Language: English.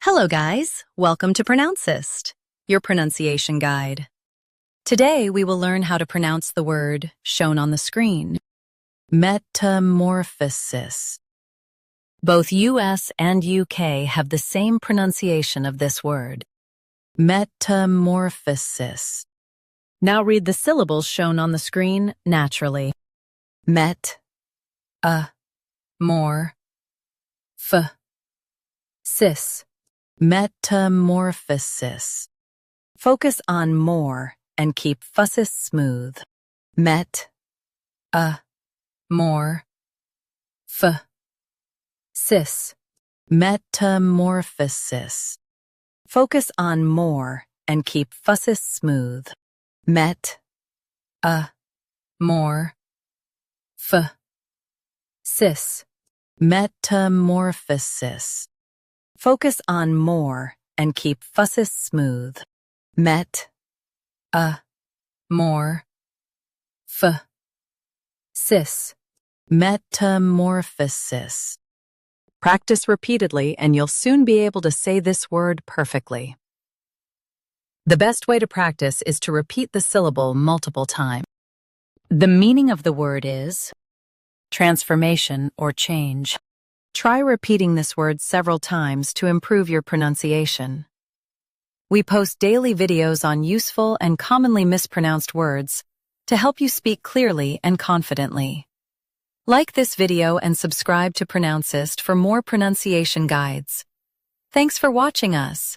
Hello guys, welcome to Pronouncist, your pronunciation guide. Today we will learn how to pronounce the word shown on the screen, metamorphosis. Both US and UK have the same pronunciation of this word, metamorphosis. Now read the syllables shown on the screen naturally. Met, more, sis. Metamorphosis. Focus on more and keep fusses smooth. Met, more, sis. Metamorphosis. Focus on more and keep fusses smooth. Met, more, sis. Metamorphosis. Focus on more and keep fusses smooth. Met, more, sis. Metamorphosis. Practice repeatedly and you'll soon be able to say this word perfectly. The best way to practice is to repeat the syllable multiple times. The meaning of the word is transformation or change. Try repeating this word several times to improve your pronunciation. We post daily videos on useful and commonly mispronounced words to help you speak clearly and confidently. Like this video and subscribe to Pronouncist for more pronunciation guides. Thanks for watching us.